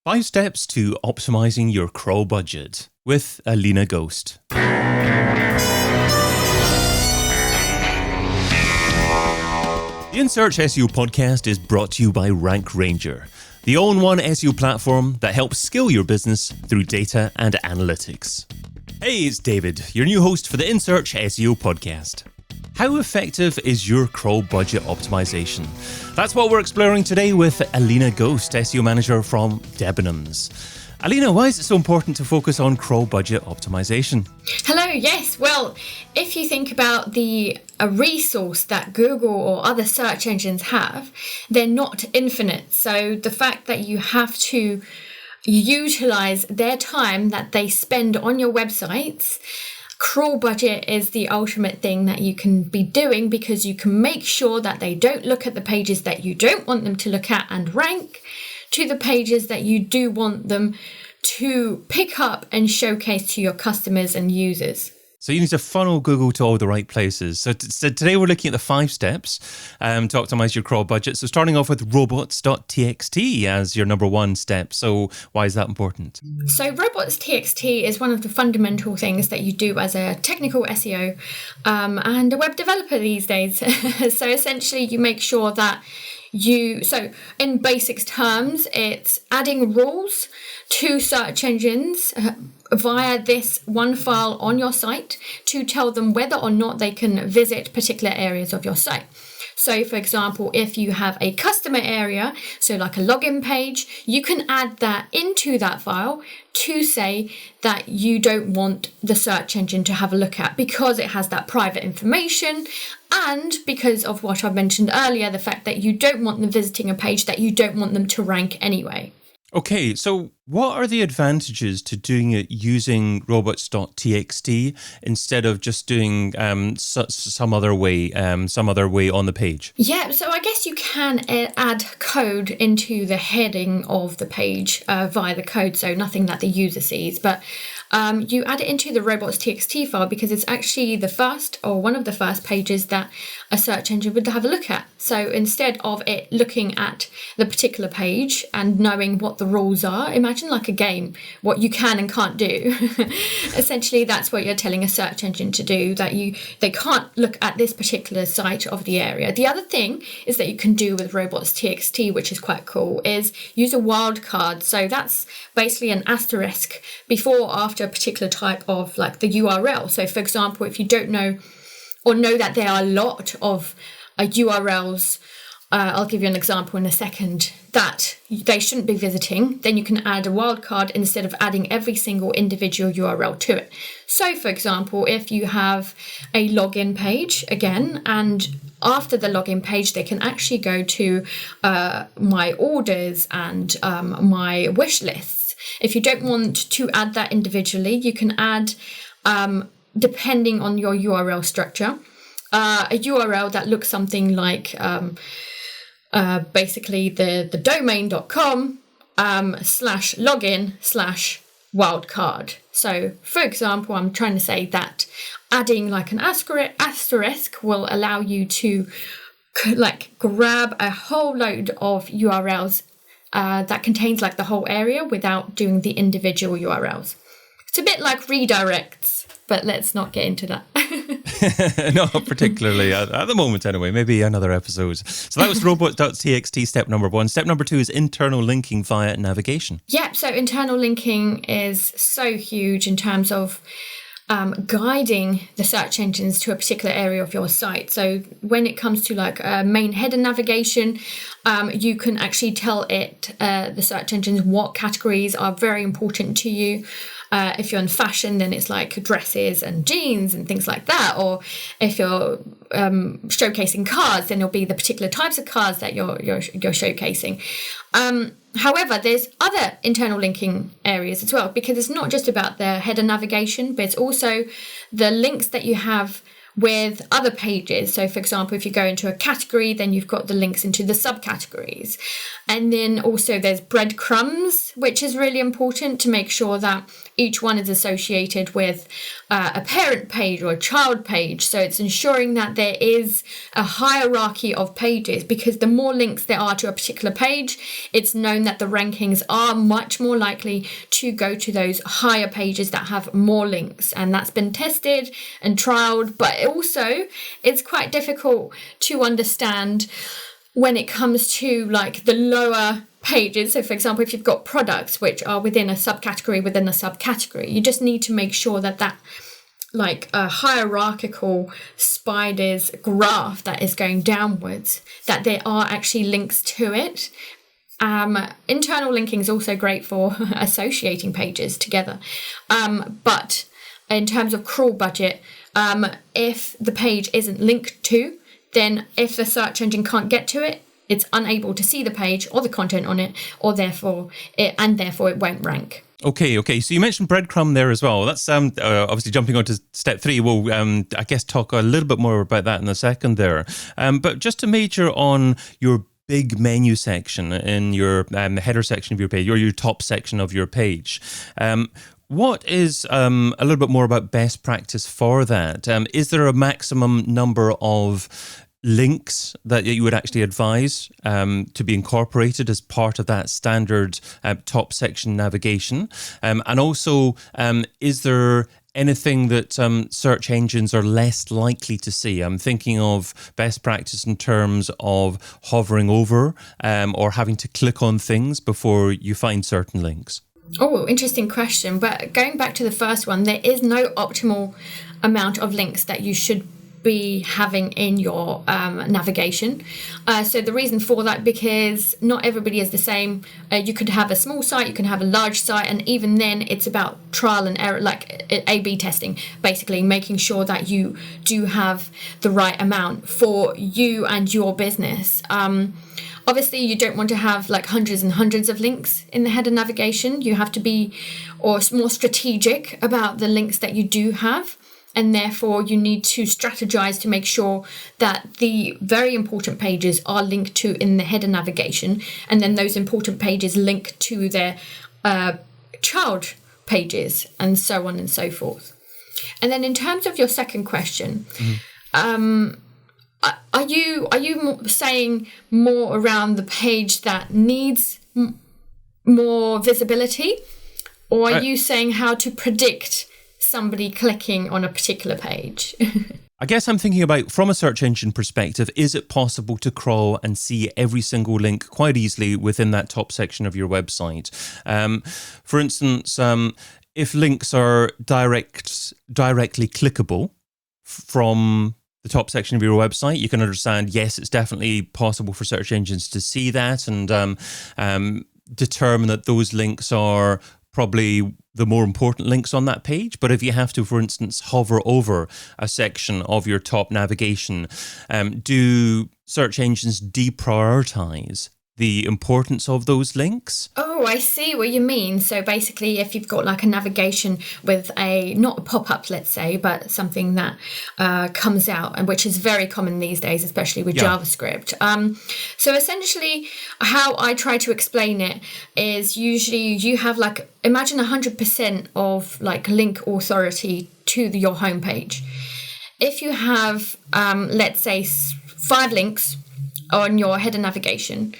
5 steps to optimizing your crawl budget with Alina Ghost. The In Search SEO podcast is brought to you by Rank Ranger, the all-in-one SEO platform that helps scale your business through data and analytics. Hey, it's David, your new host for the In Search SEO podcast. How effective is your crawl budget optimization? That's what we're exploring today with Alina Ghost, SEO manager from Breadcrumbs. Alina, why is it so important to focus on crawl budget optimization? Hello, yes. Well, if you think about a resource that Google or other search engines have, they're not infinite. So the fact that you have to utilize their time that they spend on your websites, crawl budget is the ultimate thing that you can be doing, because you can make sure that they don't look at the pages that you don't want them to look at and rank to the pages that you do want them to pick up and showcase to your customers and users. So you need to funnel Google to all the right places. So today we're looking at the 5 steps to optimize your crawl budget. So starting off with Robots.txt as your number 1 step. So why is that important? So Robots.txt is one of the fundamental things that you do as a technical SEO and a web developer these days. So essentially you make sure that so in basic terms, it's adding rules to search engines via this one file on your site to tell them whether or not they can visit particular areas of your site. So, for example, if you have a customer area, so like a login page, you can add that into that file to say that you don't want the search engine to have a look at because it has that private information, and because of what I mentioned earlier, the fact that you don't want them visiting a page that you don't want them to rank anyway. Okay, so what are the advantages to doing it using robots.txt instead of just doing some other way on the page? Yeah, so I guess you can add code into the heading of the page via the code, so nothing that the user sees, but you add it into the robots.txt file because it's actually the first or one of the first pages that a search engine would have a look at. So instead of it looking at the particular page and knowing what the rules are, imagine like a game, what you can and can't do. Essentially, that's what you're telling a search engine to do, that they can't look at this particular site of the area. The other thing is that you can do with robots.txt, which is quite cool, is use a wildcard. So that's basically an asterisk before or after a particular type of like the URL. So for example, if you don't know or know that there are a lot of URLs, I'll give you an example in a second, that they shouldn't be visiting, then you can add a wildcard instead of adding every single individual URL to it. So for example, if you have a login page again, and after the login page, they can actually go to my orders and my wish lists. If you don't want to add that individually, you can add, depending on your URL structure, a URL that looks something like basically the domain.com /login/wildcard. So for example, I'm trying to say that adding like an asterisk will allow you to like grab a whole load of URLs that contains like the whole area without doing the individual URLs. It's a bit like redirects, but let's not get into that. Not particularly at the moment anyway, maybe another episode. So that was robot.txt step number 1. Step number 2 is internal linking via navigation. Yeah, so internal linking is so huge in terms of guiding the search engines to a particular area of your site. So when it comes to like main header navigation, you can actually tell it, the search engines, what categories are very important to you. If you're in fashion, then it's like dresses and jeans and things like that. Or if you're showcasing cars, then it'll be the particular types of cars that you're showcasing. However, there's other internal linking areas as well, because it's not just about the header navigation, but it's also the links that you have with other pages. So for example, if you go into a category, then you've got the links into the subcategories. And then also there's breadcrumbs, which is really important to make sure that each one is associated with a parent page or a child page. So it's ensuring that there is a hierarchy of pages, because the more links there are to a particular page, it's known that the rankings are much more likely to go to those higher pages that have more links. And that's been tested and trialed, but also it's quite difficult to understand when it comes to like the lower pages. So for example, if you've got products which are within a subcategory, you just need to make sure that like a hierarchical spider's graph that is going downwards, that there are actually links to it. Internal linking is also great for associating pages together. But in terms of crawl budget, if the page isn't linked to, then if the search engine can't get to it, it's unable to see the page or the content on it, or therefore it won't rank. Okay. So you mentioned breadcrumb there as well. That's obviously jumping on to step 3. We'll, I guess, talk a little bit more about that in a second there. But just to major on your big menu section in your header section of your page, or your top section of your page. What is a little bit more about best practice for that? Is there a maximum number of links that you would actually advise to be incorporated as part of that standard top section navigation? And also, is there anything that search engines are less likely to see? I'm thinking of best practice in terms of hovering over or having to click on things before you find certain links. Oh, interesting question. But going back to the first one, there is no optimal amount of links that you should be having in your navigation. So the reason for that, because not everybody is the same. You could have a small site, you can have a large site, and even then it's about trial and error, like A/B testing, basically making sure that you do have the right amount for you and your business. Obviously, you don't want to have like hundreds and hundreds of links in the header navigation. You have to be more strategic about the links that you do have. And therefore, you need to strategize to make sure that the very important pages are linked to in the header navigation. And then those important pages link to their child pages, and so on and so forth. And then in terms of your second question, are you saying more around the page that needs more visibility, or are you saying how to predict somebody clicking on a particular page? I guess I'm thinking about, from a search engine perspective, is it possible to crawl and see every single link quite easily within that top section of your website? For instance, if links are directly clickable from the top section of your website, you can understand, yes, it's definitely possible for search engines to see that and determine that those links are probably the more important links on that page. But if you have to, for instance, hover over a section of your top navigation, do search engines deprioritize the importance of those links? Oh, I see what you mean. So basically, if you've got like a navigation with not a pop-up, let's say, but something that comes out, and which is very common these days, especially with JavaScript. So essentially, how I try to explain it is usually you have like, imagine 100% of like link authority to your homepage. If you have, let's say, 5 links on your header navigation,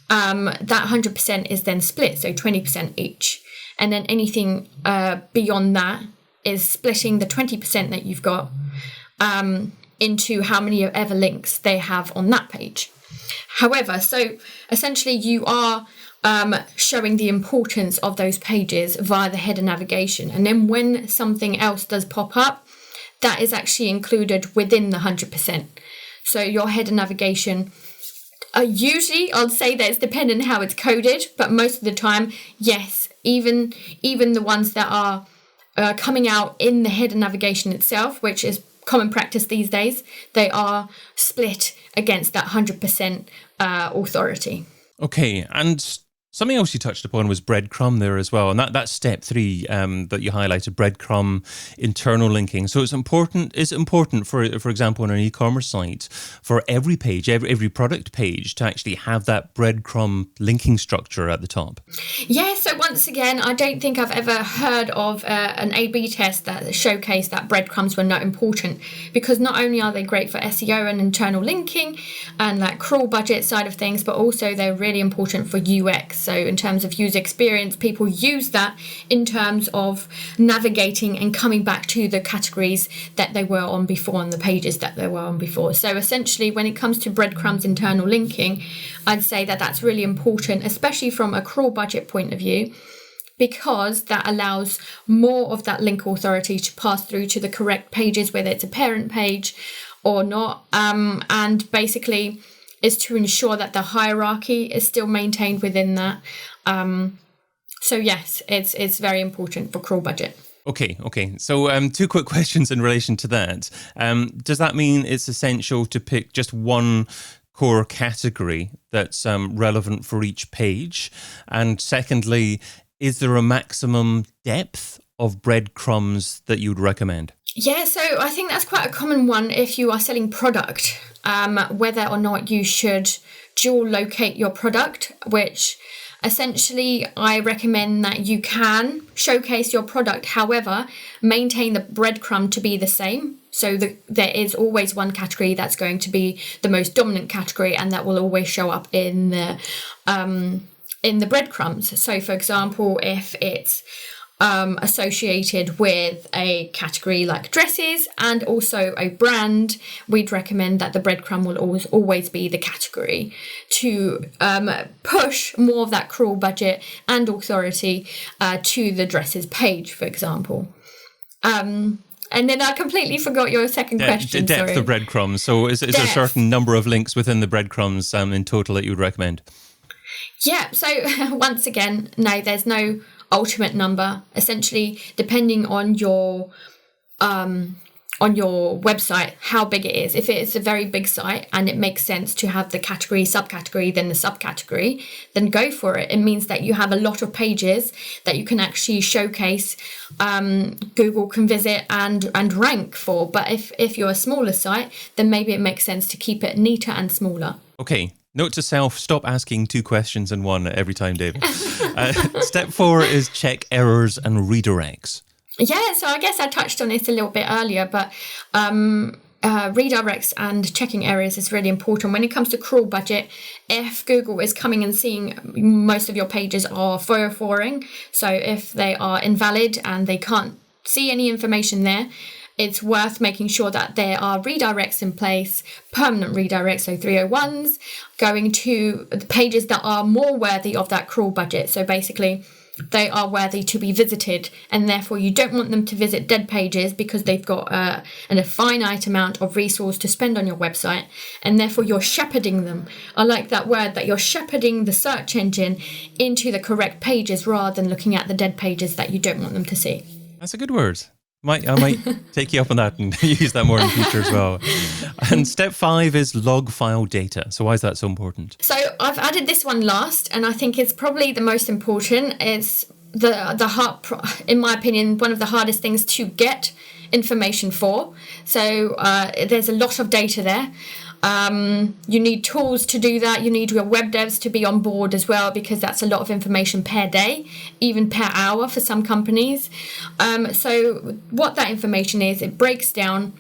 that 100% is then split, so 20% each. And then anything beyond that is splitting the 20% that you've got into how many ever links they have on that page. However, so essentially you are showing the importance of those pages via the header navigation. And then when something else does pop up, that is actually included within the 100%. So your header navigation, usually I'll say that it's dependent how it's coded, but most of the time, yes, even the ones that are coming out in the header navigation itself, which is common practice these days, they are split against that 100% authority. Okay, and Something else you touched upon was breadcrumb there as well, and that's step 3 that you highlighted, breadcrumb internal linking. So it's important. Is it important, for example, on an e-commerce site, for every page, every product page, to actually have that breadcrumb linking structure at the top? Yeah. So once again, I don't think I've ever heard of an A/B test that showcased that breadcrumbs were not important, because not only are they great for SEO and internal linking and that crawl budget side of things, but also they're really important for UX. So in terms of user experience, people use that in terms of navigating and coming back to the categories that they were on before and the pages that they were on before. So essentially, when it comes to breadcrumbs internal linking, I'd say that that's really important, especially from a crawl budget point of view, because that allows more of that link authority to pass through to the correct pages, whether it's a parent page or not. And basically is to ensure that the hierarchy is still maintained within that. So yes, it's very important for crawl budget. Okay. So 2 quick questions in relation to that. Does that mean it's essential to pick just one core category that's relevant for each page? And secondly, is there a maximum depth of breadcrumbs that you would recommend? Yeah, so I think that's quite a common one if you are selling product, whether or not you should dual locate your product, which essentially I recommend that you can showcase your product, however, maintain the breadcrumb to be the same. So there is always one category that's going to be the most dominant category, and that will always show up in the breadcrumbs. So for example, if it's associated with a category like dresses and also a brand, we'd recommend that the breadcrumb will always be the category to push more of that crawl budget and authority to the dresses page, for example. And then I completely forgot your second question. Depth of breadcrumbs. So is there a certain number of links within the breadcrumbs in total that you would recommend? Yeah, so once again, no, there's no ultimate number. Essentially, depending on your website, how big it is. If it's a very big site and it makes sense to have the category, subcategory, then the subcategory, then go for it. It means that you have a lot of pages that you can actually showcase, Google can visit and rank for. But if you're a smaller site, then maybe it makes sense to keep it neater and smaller. Okay. Note to self, stop asking 2 questions in one every time, David. Step 4 is check errors and redirects. Yeah, so I guess I touched on it a little bit earlier, but redirects and checking errors is really important. When it comes to crawl budget, if Google is coming and seeing most of your pages are 404ing, so if they are invalid and they can't see any information there, it's worth making sure that there are redirects in place, permanent redirects, so 301s, going to the pages that are more worthy of that crawl budget. So basically, they are worthy to be visited, and therefore you don't want them to visit dead pages because they've got a finite amount of resource to spend on your website, and therefore you're shepherding them. I like that word, that you're shepherding the search engine into the correct pages rather than looking at the dead pages that you don't want them to see. That's a good word. I might take you up on that and use that more in the future as well. And step 5 is log file data. So why is that so important? So I've added this one last, and I think it's probably the most important. It's in my opinion, one of the hardest things to get information for. So there's a lot of data there. You need tools to do that. You need your web devs to be on board as well, because that's a lot of information per day, even per hour for some companies. So what that information is, it breaks down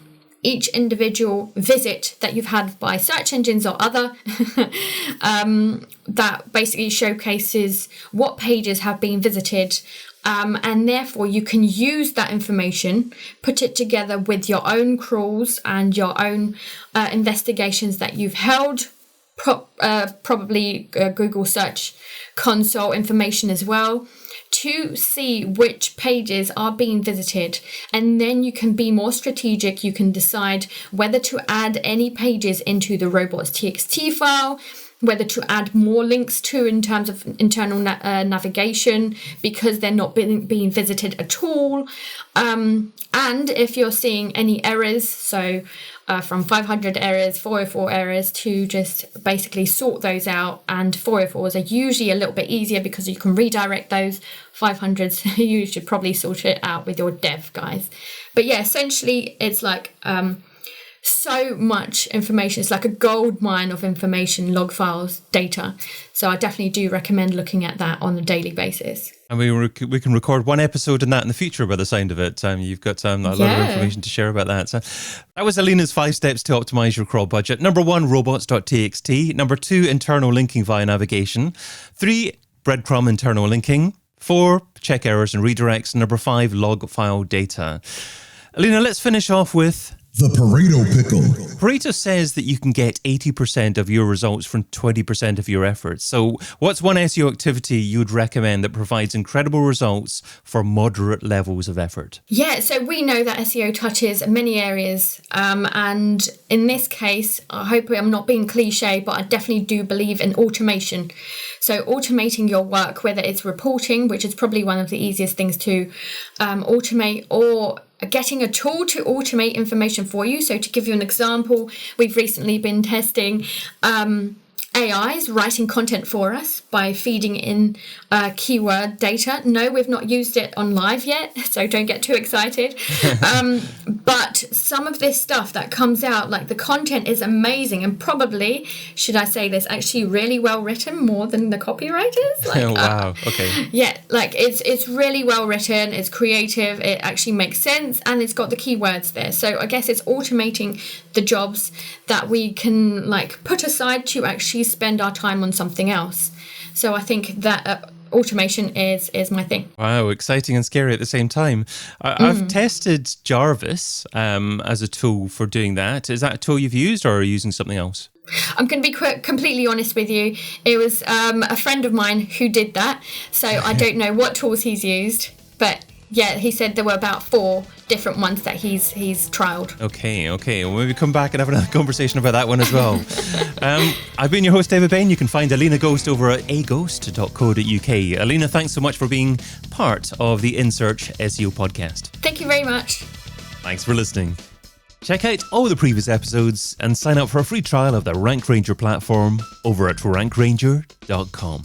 each individual visit that you've had by search engines or other, that basically showcases what pages have been visited. And therefore you can use that information, put it together with your own crawls and your own investigations that you've held, probably Google Search Console information as well, to see which pages are being visited. And then you can be more strategic. You can decide whether to add any pages into the Robots.txt file, whether to add more links to in terms of internal navigation because they're not being visited at all. And if you're seeing any errors, so from 500 errors, 404 errors, to just basically sort those out. And 404s are usually a little bit easier because you can redirect those. 500s, you should probably sort it out with your dev guys. But yeah, essentially it's like so much information. It's like a gold mine of information, log files, data. So I definitely do recommend looking at that on a daily basis. And we can record one episode on that in the future by the sound of it. You've got a lot of information to share about that. So that was Alina's 5 steps to optimize your crawl budget. Number 1, Robots.txt. Number 2, internal linking via navigation. 3, Breadcrumb internal linking. 4, check errors and redirects. Number 5, log file data. Alina, let's finish off with the Pareto pickle. Pareto says that you can get 80% of your results from 20% of your efforts. So what's one SEO activity you would recommend that provides incredible results for moderate levels of effort? Yeah, so we know that SEO touches many areas. And in this case, I hope I'm not being cliche, but I definitely do believe in automation. So automating your work, whether it's reporting, which is probably one of the easiest things to automate, or getting a tool to automate information for you. So to give you an example, we've recently been testing AIs writing content for us by feeding in keyword data. No, we've not used it on live yet, so don't get too excited. But some of this stuff that comes out, like the content is amazing, and probably, should I say this, actually really well written, more than the copywriters. Like, oh, wow, okay. Yeah, like it's really well written, it's creative, it actually makes sense, and it's got the keywords there. So I guess it's automating the jobs that we can like put aside to actually spend our time on something else. So I think that automation is my thing. Wow, exciting and scary at the same time. I've tested Jarvis as a tool for doing that. Is that a tool you've used, or are you using something else? I'm going to be completely honest with you. It was a friend of mine who did that. So I don't know what tools he's used, but yeah, he said there were about 4 different ones that he's trialed. Okay. Well, maybe come back and have another conversation about that one as well. I've been your host, David Bain. You can find Alina Ghost over at aghost.co.uk. Alina, thanks so much for being part of the In Search SEO podcast. Thank you very much. Thanks for listening. Check out all the previous episodes and sign up for a free trial of the Rank Ranger platform over at rankranger.com.